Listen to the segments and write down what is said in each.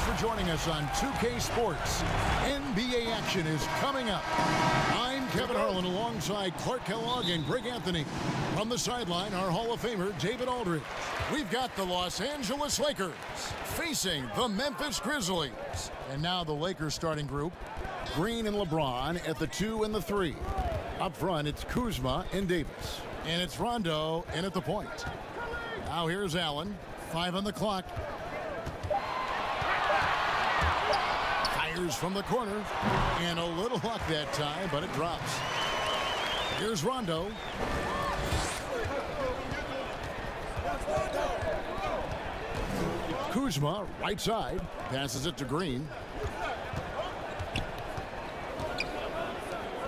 for joining us on 2K Sports. NBA action is coming up. I'm Kevin Harlan alongside Clark Kellogg and Greg Anthony. From the sideline, our Hall of Famer, David Aldridge. We've got the Los Angeles Lakers facing the Memphis Grizzlies. And now the Lakers starting group. Green and LeBron at the 2 and the 3. Up front, it's Kuzma and Davis. And it's Rondo in at the point. Now here's Allen. 5 on the clock. Fires from the corner. And a little luck that time, but it drops. Here's Rondo. Kuzma, right side. Passes it to Green.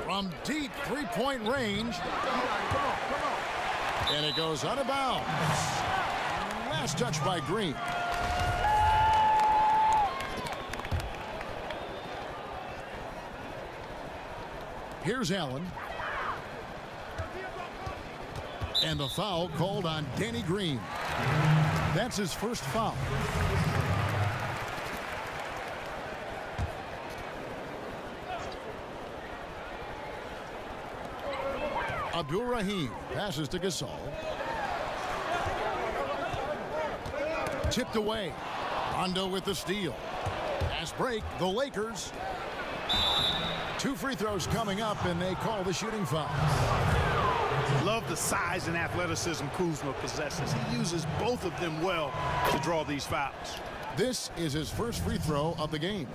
From deep three-point range. And it goes out of bounds. Last touch by Green. Here's Allen. And the foul called on Danny Green. That's his first foul. Abdul-Rahim passes to Gasol. Tipped away. Rondo with the steal. Fast break, the Lakers. 2 free throws coming up, and they call the shooting foul. Love the size and athleticism Kuzma possesses. He uses both of them well to draw these fouls. This is his first free throw of the game.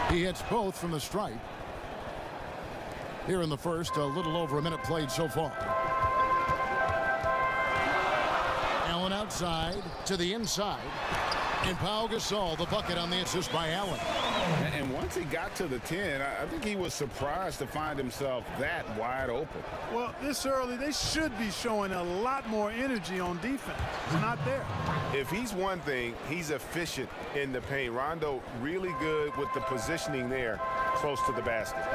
He hits both from the stripe. Here in the first, a little over a minute played so far. Allen outside to the inside. And Pau Gasol, the bucket on the assist by Allen. And once he got to the 10, I think he was surprised to find himself that wide open. Well, this early, they should be showing a lot more energy on defense. It's not there. If he's one thing, he's efficient in the paint. Rondo really good with the positioning there close to the basket.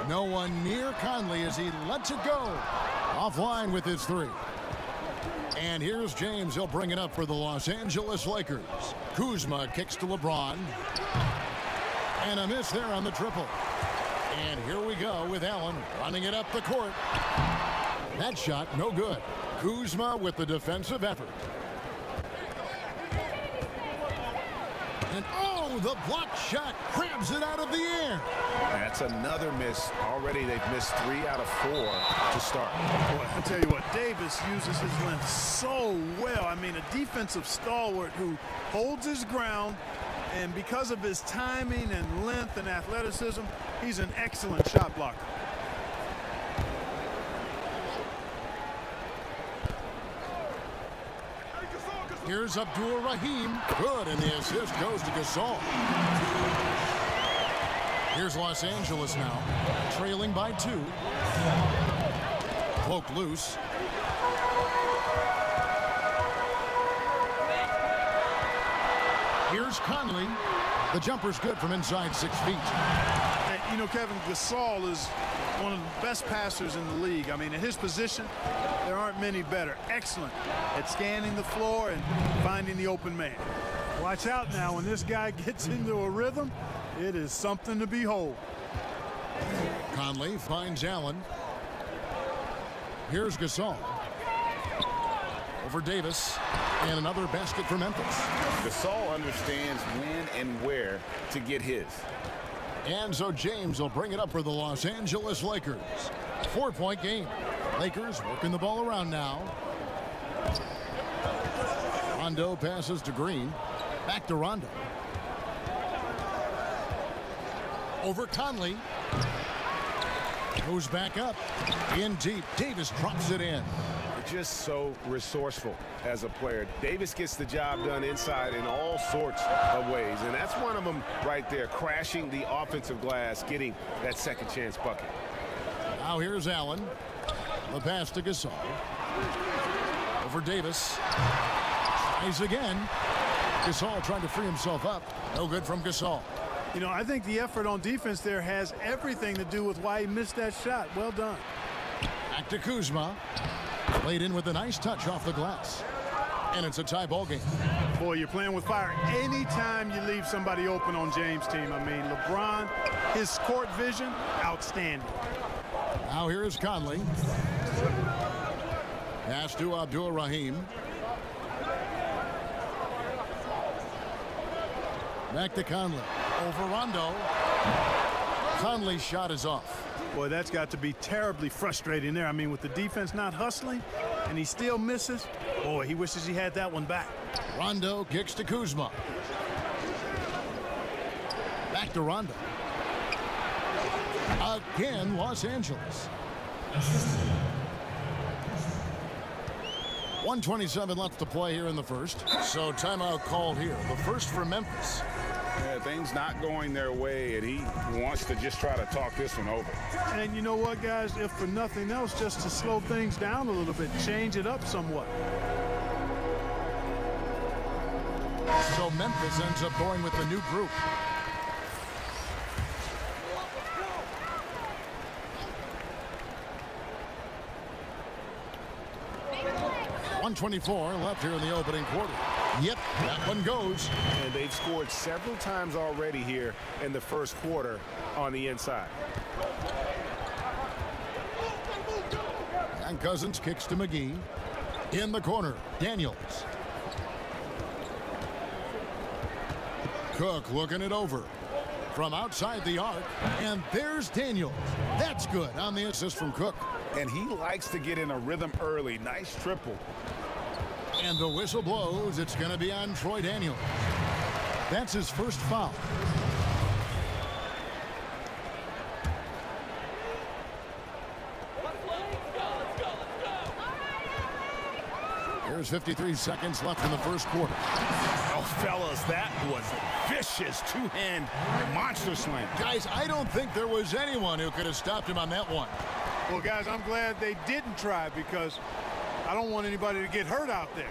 No one near Conley as he lets it go. Offline with his 3. And here's James. He'll bring it up for the Los Angeles Lakers. Kuzma kicks to LeBron. And a miss there on the triple. And here we go with Allen running it up the court. That shot no good. Kuzma with the defensive effort. And oh, the block shot grabs it out of the air. That's another miss. Already they've missed 3 out of 4 to start. Boy, I tell you what, Davis uses his length so well. I mean, a defensive stalwart who holds his ground, and because of his timing and length and athleticism, he's an excellent shot blocker. Here's Abdul-Rahim. Good, and the assist goes to Gasol. Here's Los Angeles now, trailing by 2. Poke loose. Here's Conley. The jumper's good from inside 6 feet. And, you know, Kevin, Gasol is one of the best passers in the league. I mean, at his position, there aren't many better. Excellent at scanning the floor and finding the open man. Watch out now. When this guy gets into a rhythm, it is something to behold. Conley finds Allen. Here's Gasol. Over Davis. And another basket for Memphis. Gasol understands when and where to get his. And so James will bring it up for the Los Angeles Lakers. 4-point game. Lakers working the ball around now. Rondo passes to Green. Back to Rondo. Over Conley. Goes back up. In deep. Davis drops it in. Just so resourceful as a player. Davis gets the job done inside in all sorts of ways, and that's one of them right there, crashing the offensive glass, getting that second chance bucket. Now here's Allen. The pass to Gasol. Over Davis. Tries again. Gasol trying to free himself up. No good from Gasol. You know, I think the effort on defense there has everything to do with why he missed that shot. Well done. Back to Kuzma. Played in with a nice touch off the glass. And it's a tie ball game. Boy, you're playing with fire anytime you leave somebody open on James' team. I mean, LeBron, his court vision, outstanding. Now here is Conley. Pass to Abdul-Rahim. Back to Conley. Over Rondo. Conley's shot is off. Boy, that's got to be terribly frustrating there. I mean, with the defense not hustling and he still misses, boy, he wishes he had that one back. Rondo kicks to Kuzma. Back to Rondo. Again, Los Angeles. 1:27 left to play here in the first. So timeout called here. The first for Memphis. Yeah, things not going their way, and he wants to just try to talk this one over. And you know what, guys? If for nothing else, just to slow things down a little bit, change it up somewhat. So Memphis ends up going with the new group. .124 left here in the opening quarter. Yep, that one goes. And they've scored several times already here in the first quarter on the inside. And Cousins kicks to McGee. In the corner, Daniels. Cook looking it over. From outside the arc, and there's Daniels. That's good on the assist from Cook. And he likes to get in a rhythm early. Nice triple. And the whistle blows. It's going to be on Troy Daniels. That's his first foul. Here's 53 seconds left in the first quarter. Oh, fellas, that was vicious two-hand monster slam. Guys, I don't think there was anyone who could have stopped him on that one. Well, guys, I'm glad they didn't try because I don't want anybody to get hurt out there.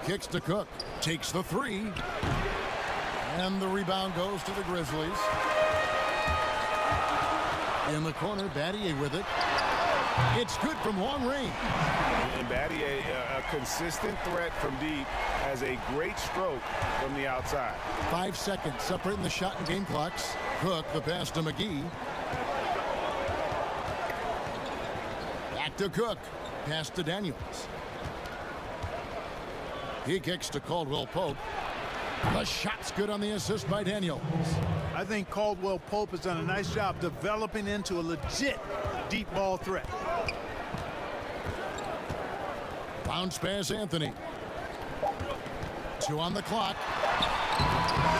Kicks to Cook. Takes the three. And the rebound goes to the Grizzlies. In the corner, Battier with it. It's good from long range. And Battier, a consistent threat from deep, has a great stroke from the outside. 5 seconds separating the shot and game clocks. Cook, the pass to McGee. Back to Cook. Pass to Daniels. He kicks to Caldwell Pope. The shot's good on the assist by Daniels. I think Caldwell Pope has done a nice job developing into a legit deep ball threat. Bounce pass Anthony. 2 on the clock.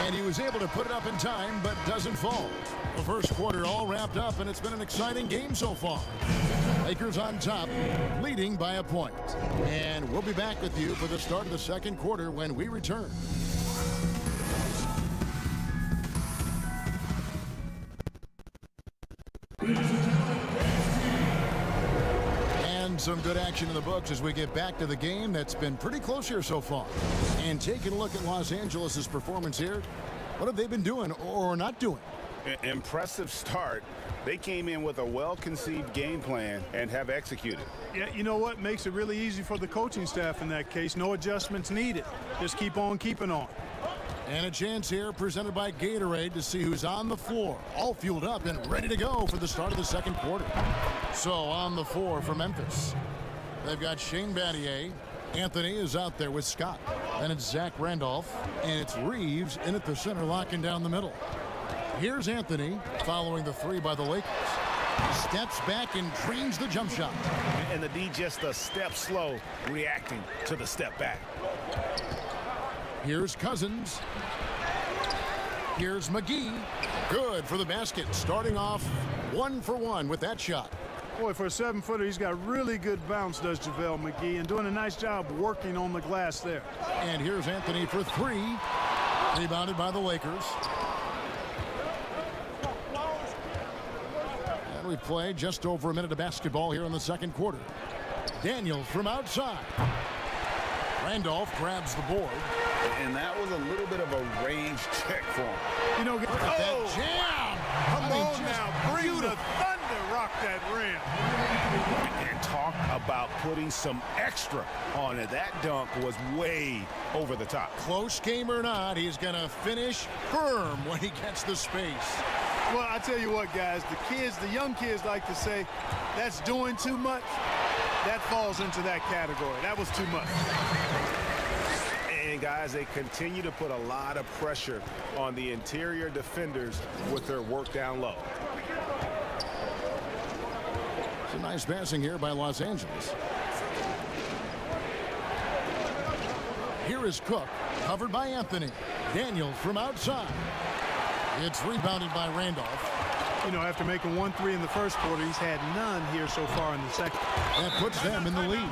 And he was able to put it up in time, but doesn't fall. The first quarter all wrapped up, and it's been an exciting game so far. Lakers on top, leading by a point. And we'll be back with you for the start of the second quarter when we return. And some good action in the books as we get back to the game that's been pretty close here so far. And taking a look at Los Angeles' performance here, what have they been doing or not doing? Impressive start. They came in with a well-conceived game plan and have executed. Yeah, you know what? Makes it really easy for the coaching staff in that case. No adjustments needed. Just keep on keeping on. And a chance here presented by Gatorade to see who's on the floor, all fueled up and ready to go for the start of the second quarter. So on the floor for Memphis, they've got Shane Battier. Anthony is out there with Scott. Then it's Zach Randolph, and it's Reeves in at the center, locking down the middle. Here's Anthony following the three by the Lakers. Steps back and drains the jump shot. And the D just a step slow, reacting to the step back. Here's Cousins. Here's McGee. Good for the basket. Starting off 1 for 1 with that shot. Boy, for a 7-footer, he's got really good bounce, does JaVale McGee, and doing a nice job working on the glass there. And here's Anthony for 3. Rebounded by the Lakers. And we play just over a minute of basketball here in the second quarter. Daniels from outside. Randolph grabs the board. And that was a little bit of a range check for him. You know, That jam! come on now, bring the thunder, rock that rim. And talk about putting some extra on it. That dunk was way over the top. Close game or not, he's going to finish firm when he gets the space. Well, I tell you what, guys, the young kids like to say, that's doing too much. That falls into that category. That was too much. And guys, they continue to put a lot of pressure on the interior defenders with their work down low. Some nice passing here by Los Angeles. Here is Cook, covered by Anthony. Daniels from outside. It's rebounded by Randolph. You know, after making 1 3 in the first quarter, he's had none here so far in the second. That puts them in the lead.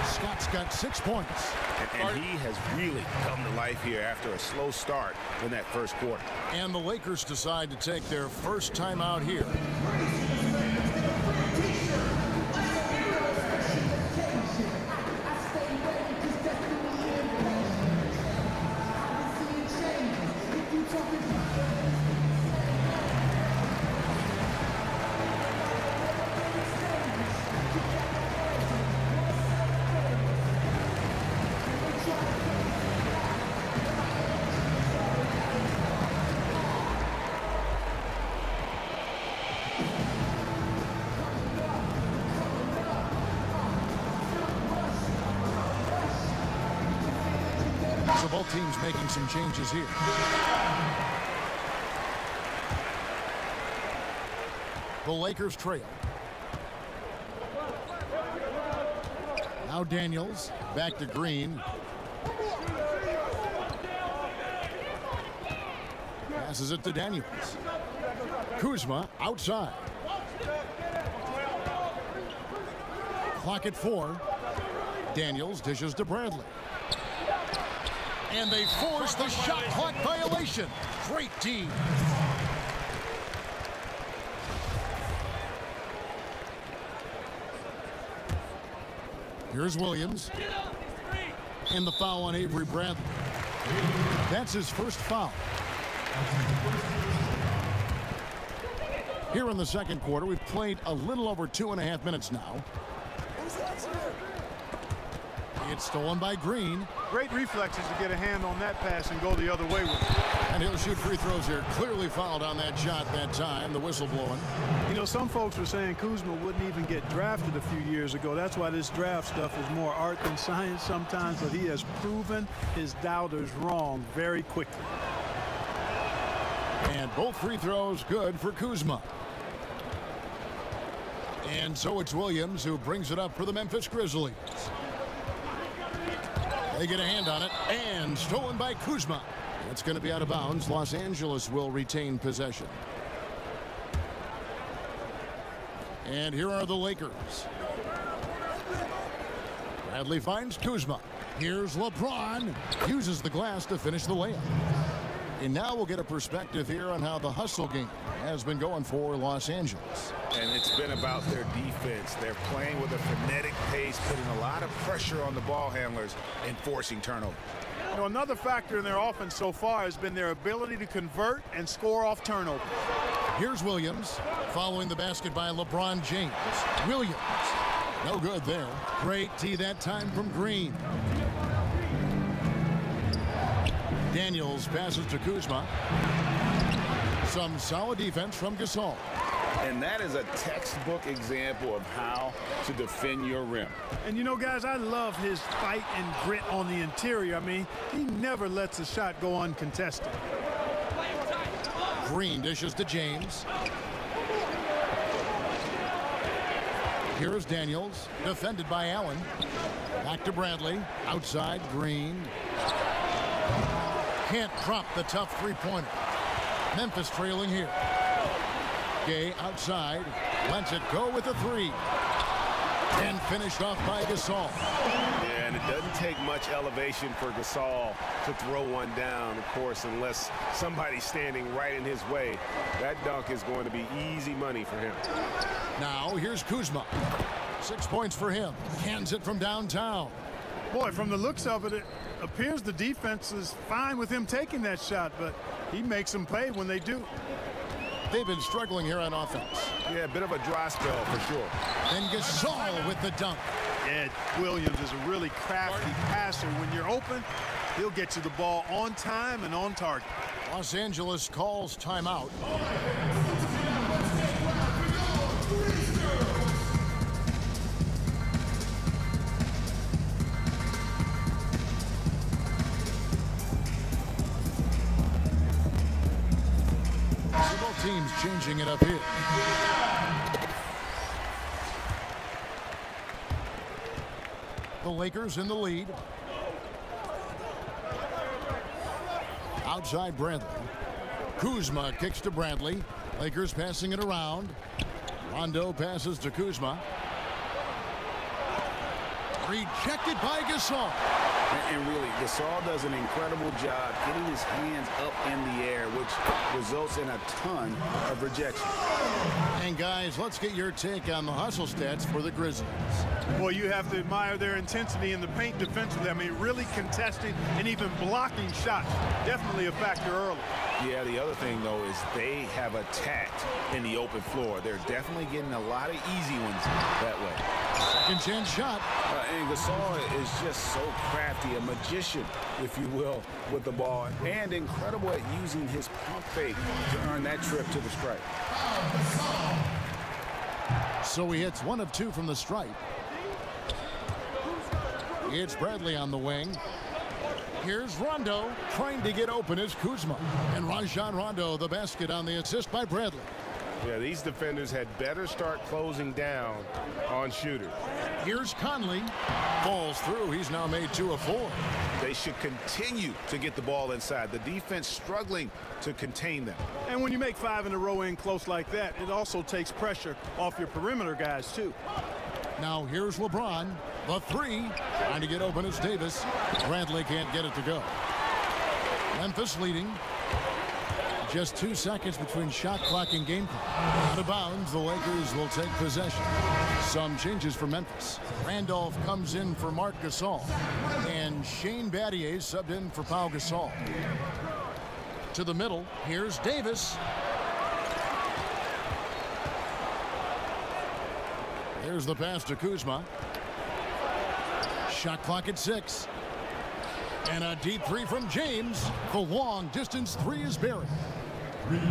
Scott's got 6 points. And he has really come to life here after a slow start in that first quarter. And the Lakers decide to take their first time out here. So both teams making some changes here. The Lakers trail. Now Daniels back to Green. Passes it to Daniels. Kuzma outside. Clock at 4. Daniels dishes to Bradley. And they force the shot clock violation. Great D. Here's Williams. And the foul on Avery Bradley. That's his first foul. Here in the second quarter, we've played a little over 2.5 minutes now. It's stolen by Green. Great reflexes to get a hand on that pass and go the other way with it. And he'll shoot free throws here. Clearly fouled on that shot that time. The whistle blowing. You know, some folks were saying Kuzma wouldn't even get drafted a few years ago. That's why this draft stuff is more art than science sometimes. But he has proven his doubters wrong very quickly. And both free throws good for Kuzma. And so it's Williams who brings it up for the Memphis Grizzlies. They get a hand on it, and stolen by Kuzma. That's going to be out of bounds. Los Angeles will retain possession. And here are the Lakers. Bradley finds Kuzma. Here's LeBron. Uses the glass to finish the layup. And now we'll get a perspective here on how the hustle game has been going for Los Angeles. And it's been about their defense. They're playing with a frenetic pace, putting a lot of pressure on the ball handlers and forcing turnovers. You know, another factor in their offense so far has been their ability to convert and score off turnovers. Here's Williams following the basket by LeBron James. Williams, no good there. Great tee that time from Green. Daniels passes to Kuzma. Some solid defense from Gasol. And that is a textbook example of how to defend your rim. And you know, guys, I love his fight and grit on the interior. I mean, he never lets a shot go uncontested. Green dishes to James. Here is Daniels, defended by Allen. Back to Bradley. Outside, Green. Can't drop the tough three-pointer. Memphis trailing here. Gay outside. Lets it go with a 3. And finished off by Gasol. Yeah, and it doesn't take much elevation for Gasol to throw one down, of course, unless somebody's standing right in his way. That dunk is going to be easy money for him. Now here's Kuzma. 6 points for him. Cans it from downtown. Boy, from the looks of it, it appears the defense is fine with him taking that shot, but he makes them pay when they do. They've been struggling here on offense. Yeah, a bit of a dry spell for sure. And Gasol with the dunk. Yeah, Williams is a really crafty passer. When you're open, he'll get you the ball on time and on target. Los Angeles calls timeout. Both teams changing it up here. The Lakers in the lead. Outside Bradley. Kuzma kicks to Bradley. Lakers passing it around. Rondo passes to Kuzma. Rejected by Gasol. And really, Gasol does an incredible job getting his hands up in the air, which results in a ton of rejection. And guys, let's get your take on the hustle stats for the Grizzlies. Well, you have to admire their intensity in the paint defensively. I mean, really contesting and even blocking shots. Definitely a factor early. Yeah, the other thing, though, is they have attacked in the open floor. They're definitely getting a lot of easy ones that way. Second chance shot. And Gasol is just so crafty, a magician, if you will, with the ball, and incredible at using his pump fake to earn that trip to the stripe. So he hits 1 of 2 from the stripe. It's Bradley on the wing. Here's Rondo trying to get open as Kuzma. And Rajon Rondo, the basket on the assist by Bradley. Yeah, these defenders had better start closing down on shooters. Here's Conley. Falls through. He's now made 2 of 4. They should continue to get the ball inside. The defense struggling to contain them. And when you make 5 in a row in close like that, it also takes pressure off your perimeter guys, too. Now here's LeBron. The 3. Trying to get open as Davis. Bradley can't get it to go. Memphis leading. Just 2 seconds between shot clock and game clock. Out of bounds, the Lakers will take possession. Some changes for Memphis. Randolph comes in for Marc Gasol. And Shane Battier subbed in for Pau Gasol. To the middle, here's Davis. Here's the pass to Kuzma. Shot clock at 6. And a deep 3 from James. The long distance 3 is buried.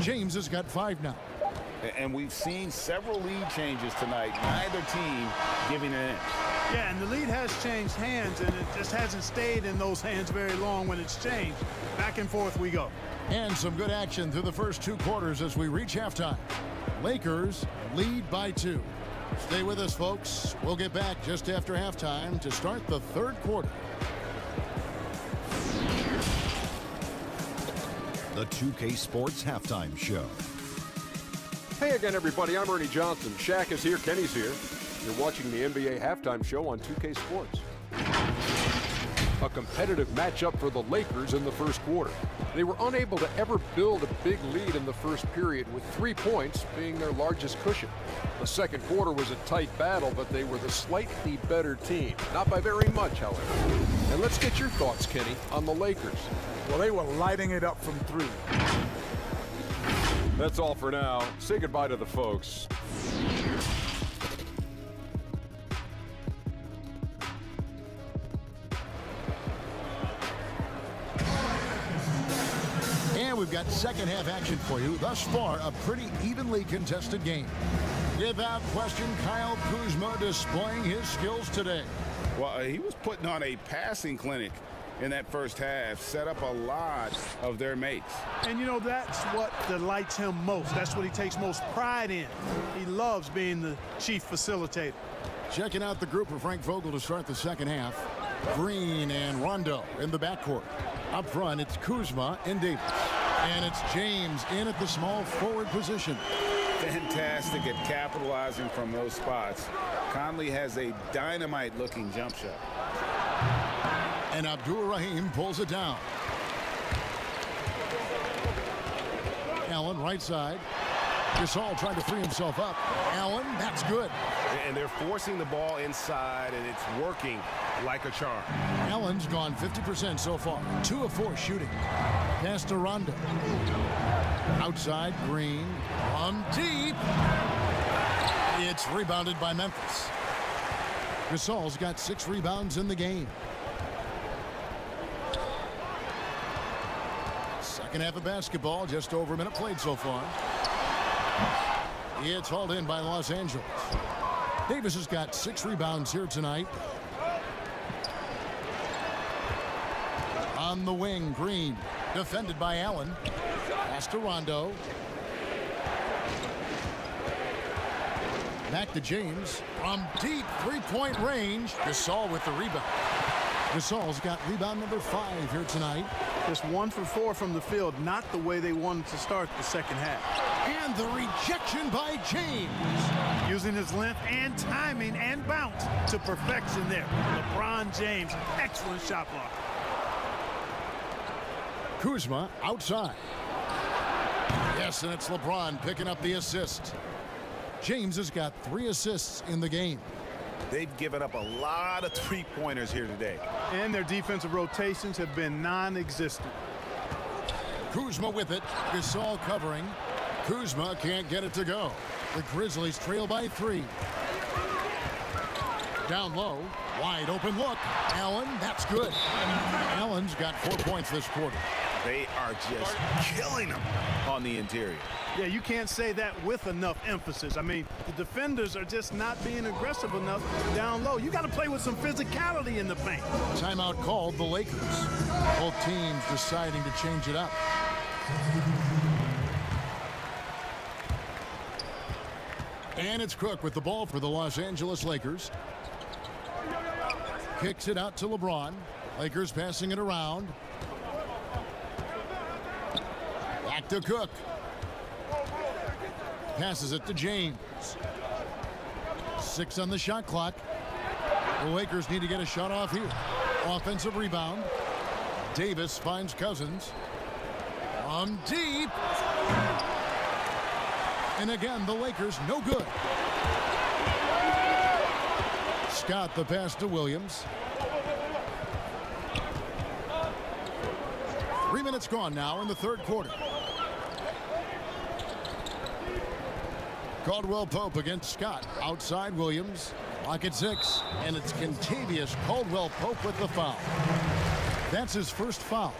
James has got 5 now. And we've seen several lead changes tonight. Neither team giving an inch. Yeah, and the lead has changed hands, and it just hasn't stayed in those hands very long when it's changed. Back and forth we go. And some good action through the first 2 quarters as we reach halftime. Lakers lead by 2. Stay with us, folks. We'll get back just after halftime to start the 3rd quarter. The 2K Sports Halftime Show. Hey again, everybody. I'm Ernie Johnson. Shaq is here. Kenny's here. You're watching the NBA Halftime Show on 2K Sports. A competitive matchup for the Lakers in the first quarter. They were unable to ever build a big lead in the first period, with 3 points being their largest cushion. The second quarter was a tight battle, but they were the slightly better team. Not by very much, however. And let's get your thoughts, Kenny, on the Lakers. Well, they were lighting it up from 3. That's all for now. Say goodbye to the folks. And we've got second half action for you. Thus far, a pretty evenly contested game. Without question, Kyle Kuzma displaying his skills today. Well, he was putting on a passing clinic in that first half, set up a lot of their mates. And, you know, that's what delights him most. That's what he takes most pride in. He loves being the chief facilitator. Checking out the group for Frank Vogel to start the second half. Green and Rondo in the backcourt. Up front, it's Kuzma and Davis. And it's James in at the small forward position. Fantastic at capitalizing from those spots. Conley has a dynamite-looking jump shot. And Abdur-Rahim pulls it down. Allen right side. Gasol trying to free himself up. Allen, that's good. And they're forcing the ball inside, and it's working like a charm. Allen's gone 50% so far. 2 of 4 shooting. Pass to Rondo. Outside, Green. On deep. It's rebounded by Memphis. Gasol's got 6 rebounds in the game. Second half of basketball, just over a minute played so far. It's hauled in by Los Angeles. Davis has got 6 rebounds here tonight. On the wing, Green. Defended by Allen. Pass to Rondo. Back to James. From deep three-point range. Gasol with the rebound. Gasol's got rebound number 5 here tonight. Just 1 for 4 from the field. Not the way they wanted to start the second half. And the rejection by James. Using his length and timing and bounce to perfection there. LeBron James, excellent shot block. Kuzma outside. Yes, and it's LeBron picking up the assist. James has got 3 assists in the game. They've given up a lot of three-pointers here today. And their defensive rotations have been non-existent. Kuzma with it. Gasol covering. Kuzma can't get it to go. The Grizzlies trail by 3. Down low. Wide open look. Allen, that's good. Allen's got 4 points this quarter. They are just killing them on the interior. Yeah, you can't say that with enough emphasis. I mean, the defenders are just not being aggressive enough down low. You got to play with some physicality in the paint. Timeout called the Lakers. Both teams deciding to change it up. And it's Cook with the ball for the Los Angeles Lakers. Kicks it out to LeBron. Lakers passing it around. Back to Cook. Passes it to James. 6 on the shot clock. The Lakers need to get a shot off here. Offensive rebound. Davis finds Cousins. On deep. And again, the Lakers no good. Scott the pass to Williams. 3 minutes gone now in the third quarter. Caldwell Pope against Scott. Outside Williams. Lock at 6. And it's Contavious Caldwell Pope with the foul. That's his first foul.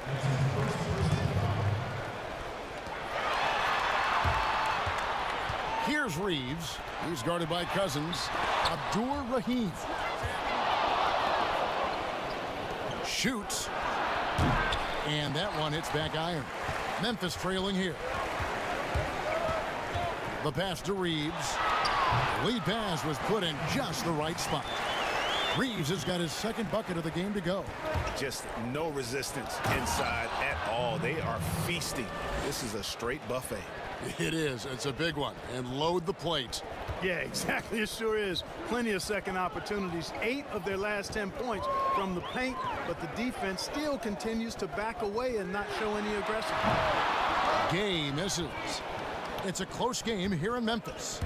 Here's Reeves. He's guarded by Cousins. Abdur Rahim. Shoots. And that one hits back iron. Memphis trailing here. The pass to Reeves. Lead pass was put in just the right spot. Reeves has got his second bucket of the game to go. Just no resistance inside at all. They are feasting. This is a straight buffet. It is. It's a big one. And load the plate. Yeah, exactly. It sure is. Plenty of second opportunities. 8 of their last 10 points from the paint, but the defense still continues to back away and not show any aggression. Gay misses. It's a close game here in Memphis.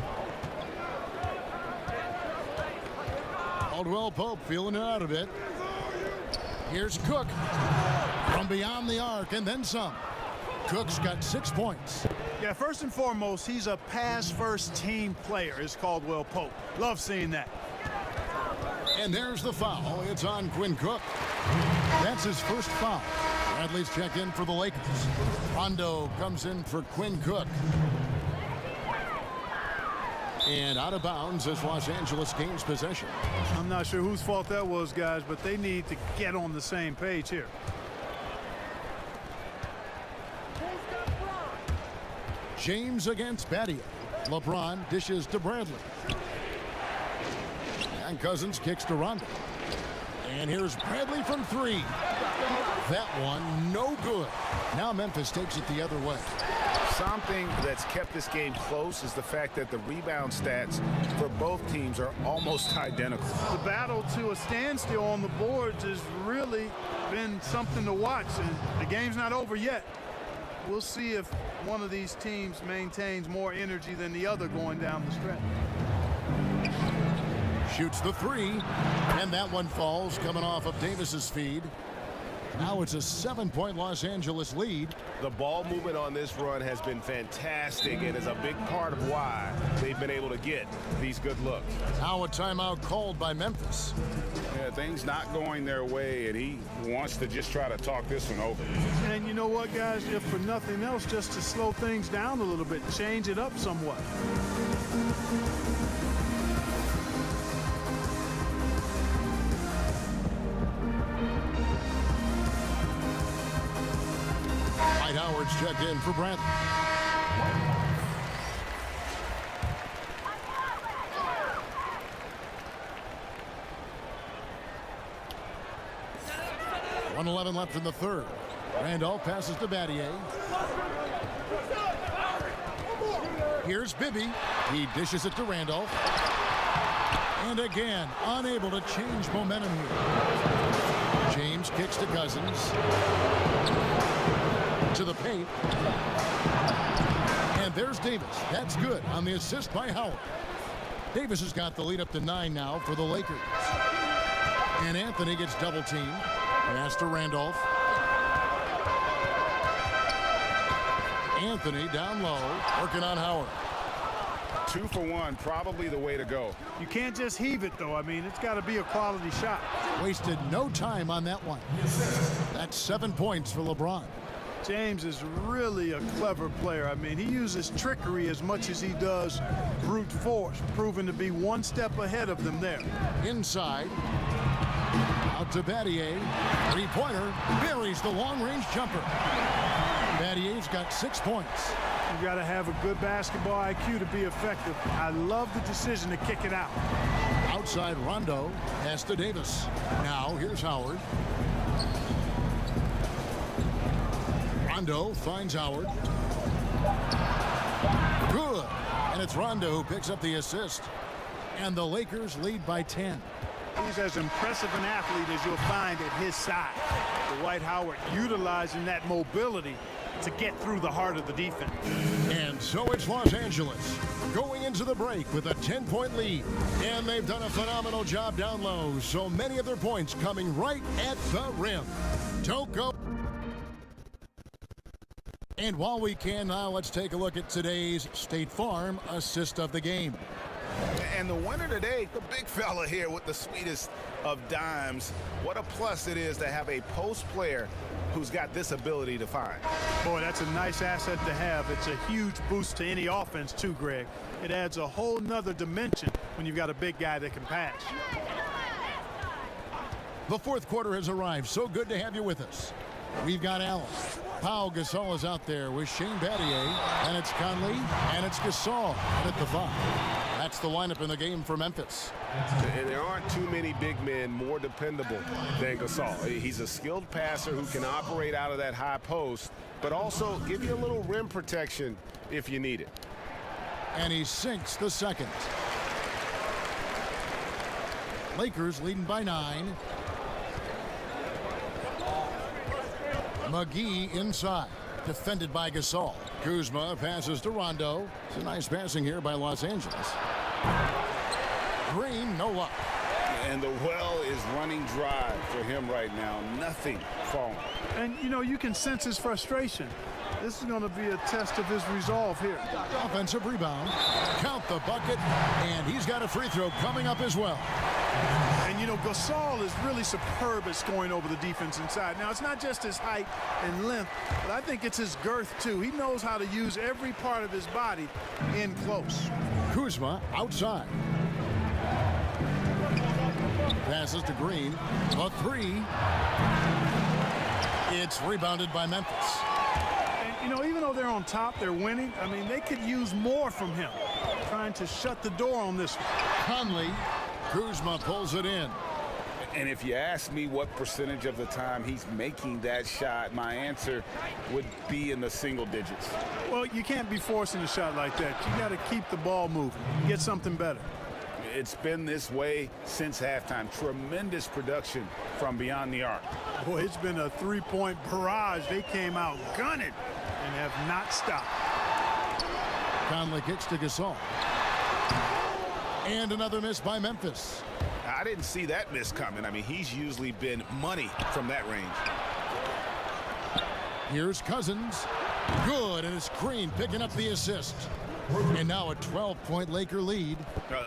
Caldwell Pope feeling it out a bit. Here's Cook from beyond the arc and then some. Cook's got 6 points. Yeah, first and foremost, he's a pass-first team player, is Caldwell Pope. Love seeing that. And there's the foul. It's on Quinn Cook. That's his first foul. Bradley's checked in for the Lakers. Rondo comes in for Quinn Cook. And out of bounds as Los Angeles gains possession. I'm not sure whose fault that was, guys, but they need to get on the same page here. James against Badia. LeBron dishes to Bradley. And Cousins kicks to Rondo. And here's Bradley from 3. That one no good. Now Memphis takes it the other way. Something that's kept this game close is the fact that the rebound stats for both teams are almost identical. The battle to a standstill on the boards has really been something to watch, and the game's not over yet. We'll see if one of these teams maintains more energy than the other going down the stretch. Shoots the three, and that one falls, coming off of Davis's feed. Now it's a 7-point Los Angeles lead. The ball movement on this run has been fantastic and is a big part of why they've been able to get these good looks. Now a timeout called by Memphis. Yeah, things not going their way, and he wants to just try to talk this one over. And you know what, guys? If for nothing else, just to slow things down a little bit, change it up somewhat. Howard's checked in for Brent. .111 left in the third. Randolph passes to Battier. Here's Bibby. He dishes it to Randolph. And again, unable to change momentum here. James kicks to Cousins. To the paint. And there's Davis. That's good on the assist by Howard. Davis has got the lead up to 9 now for the Lakers. And Anthony gets double teamed. Pass to Randolph. Anthony down low, working on Howard. 2 for 1, probably the way to go. You can't just heave it, though. I mean, it's got to be a quality shot. Wasted no time on that one. That's 7 points for LeBron. James is really a clever player. I mean, he uses trickery as much as he does brute force, proving to be one step ahead of them there. Inside. Out to Battier. Three-pointer. Buries the long-range jumper. Battier's got 6 points. You got to have a good basketball IQ to be effective. I love the decision to kick it out. Outside Rondo. Pass to Davis. Now here's Howard. Rondo finds Howard. Good. And it's Rondo who picks up the assist. And the Lakers lead by 10. He's as impressive an athlete as you'll find at his side. Dwight Howard utilizing that mobility to get through the heart of the defense. And so it's Los Angeles going into the break with a 10-point lead. And they've done a phenomenal job down low. So many of their points coming right at the rim. Toko. And while we can now, let's take a look at today's State Farm assist of the game. And the winner today, the big fella here with the sweetest of dimes. What a plus it is to have a post player who's got this ability to find. Boy, that's a nice asset to have. It's a huge boost to any offense too, Greg. It adds a whole nother dimension when you've got a big guy that can pass. The fourth quarter has arrived. So good to have you with us. We've got Allen. Pau Gasol is out there with Shane Battier, and it's Conley, and it's Gasol at the 5. That's the lineup in the game for Memphis. And there aren't too many big men more dependable than Gasol. He's a skilled passer who can operate out of that high post, but also give you a little rim protection if you need it. And he sinks the second. Lakers leading by 9. McGee inside, defended by Gasol. Kuzma passes to Rondo. It's a nice passing here by Los Angeles. Green, no luck. And the well is running dry for him right now. Nothing falling. And, you know, you can sense his frustration. This is going to be a test of his resolve here. Offensive rebound. Count the bucket. And he's got a free throw coming up as well. And, you know, Gasol is really superb at scoring over the defense inside. Now, it's not just his height and length, but I think it's his girth, too. He knows how to use every part of his body in close. Kuzma outside. Passes to Green. A 3. It's rebounded by Memphis. And, you know, even though they're on top, they're winning. I mean, they could use more from him. Trying to shut the door on this one. Conley. Kuzma pulls it in. And if you ask me what percentage of the time he's making that shot, my answer would be in the single digits. Well, you can't be forcing a shot like that. You got to keep the ball moving. Get something better. It's been this way since halftime. Tremendous production from beyond the arc. Boy, it's been a three-point barrage. They came out gunning and have not stopped. Conley kicks to Gasol. And another miss by Memphis. I didn't see that miss coming. I mean, he's usually been money from that range. Here's Cousins. Good, and it's Green picking up the assist. And now a 12-point Laker lead.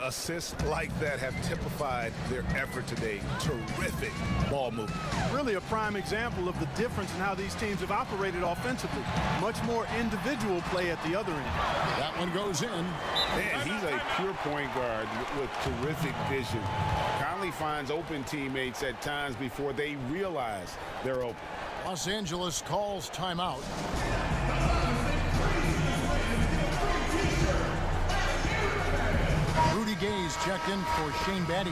Assists like that have typified their effort today. Terrific ball movement. Really a prime example of the difference in how these teams have operated offensively. Much more individual play at the other end. That one goes in. Man, he's a pure point guard with terrific vision. Conley finds open teammates at times before they realize they're open. Los Angeles calls timeout. Rudy Gay's checked in for Shane Battier.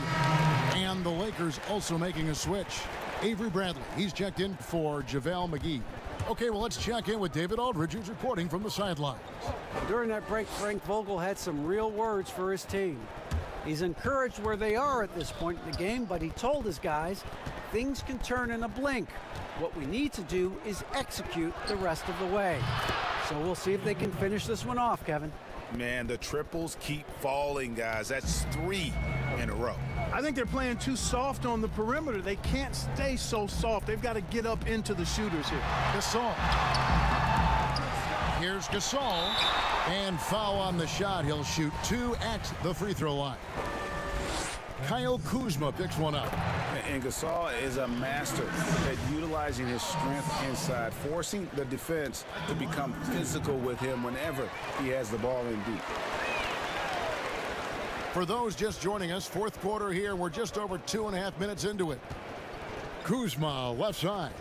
And the Lakers also making a switch. Avery Bradley, he's checked in for JaVale McGee. Okay, well, let's check in with David Aldridge, who's reporting from the sidelines. During that break, Frank Vogel had some real words for his team. He's encouraged where they are at this point in the game, but he told his guys things can turn in a blink. What we need to do is execute the rest of the way. So we'll see if they can finish this one off, Kevin. Man, the triples keep falling, guys. That's 3 in a row. I think they're playing too soft on the perimeter. They can't stay so soft. They've got to get up into the shooters here. Gasol. Here's Gasol. And foul on the shot. He'll shoot 2 at the free throw line. Kyle Kuzma picks one up. And Gasol is a master at utilizing his strength inside, forcing the defense to become physical with him whenever he has the ball in deep. For those just joining us, fourth quarter here. We're just over 2.5 minutes into it. Kuzma, left side.